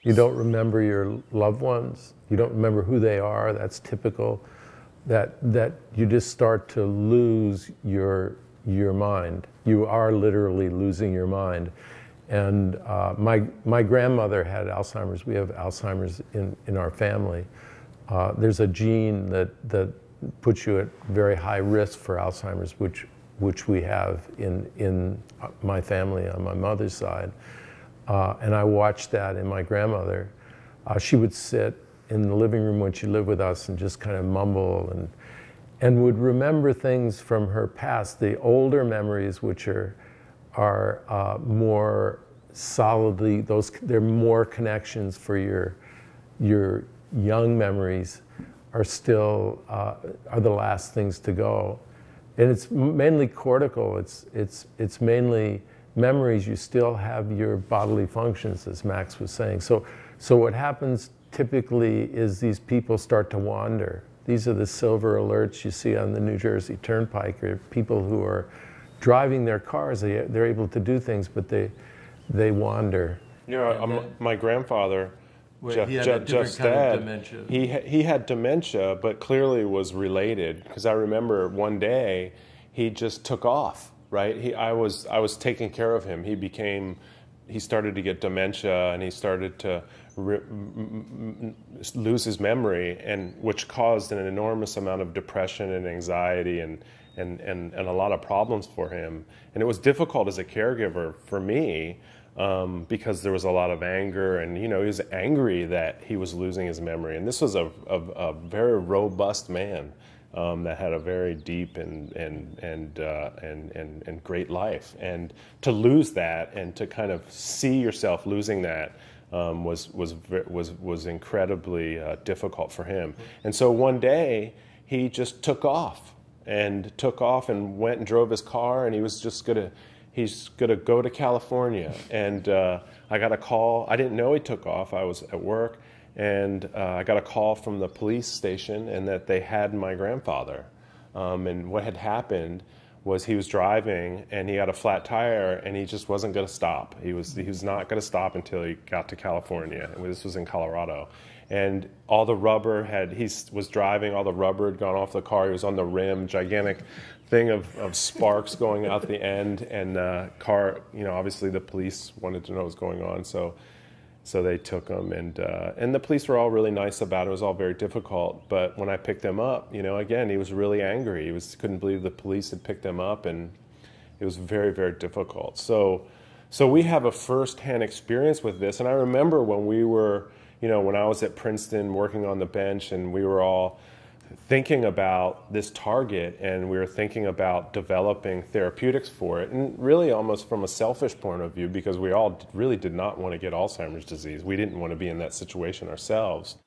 You don't remember your loved ones. You don't remember who they are. That's typical. That you just start to lose your mind. You are literally losing your mind. And my grandmother had Alzheimer's. We have Alzheimer's in our family. There's a gene that puts you at very high risk for Alzheimer's, which we have in my family on my mother's side. And I watched that in my grandmother. She would sit in the living room when she lived with us and just kind of mumble and would remember things from her past, the older memories, which are more solidly, they're more connections for your young memories are still, are the last things to go. And it's mainly cortical, it's mainly memories. You still have your bodily functions, as Max was saying. So what happens typically is these people start to wander. These are the silver alerts you see on the New Jersey Turnpike, or people who are driving their cars. They're able to do things, but they wander. You know, my grandfather, he had a different kind of dementia. He had dementia, but clearly was related, because I remember one day he just took off. Right? I was taking care of him. He started to get dementia, and he started to lose his memory, and which caused an enormous amount of depression and anxiety and a lot of problems for him. And it was difficult as a caregiver for me, because there was a lot of anger, and he was angry that he was losing his memory. And this was a very robust man. That had a very deep and great life, and to lose that and to kind of see yourself losing that was incredibly difficult for him. And so one day he just took off and went and drove his car, and he's gonna go to California. And I got a call. I didn't know he took off. I was at work. And I got a call from the police station, and that they had my grandfather. And what had happened was he was driving, and he had a flat tire, and he just wasn't going to stop. He was not going to stop until he got to California. And this was in Colorado. And all the rubber he was driving, all the rubber had gone off the car. He was on the rim, gigantic thing of sparks going out the end. And car, obviously the police wanted to know what was going on. So they took him, and the police were all really nice about it. It was all very difficult. But when I picked him up, again, he was really angry. He couldn't believe the police had picked him up, and it was very, very difficult. So we have a first-hand experience with this. And I remember when we were, when I was at Princeton working on the bench, and we were all thinking about this target, and we were thinking about developing therapeutics for it, and really almost from a selfish point of view, because we all really did not want to get Alzheimer's disease. We didn't want to be in that situation ourselves.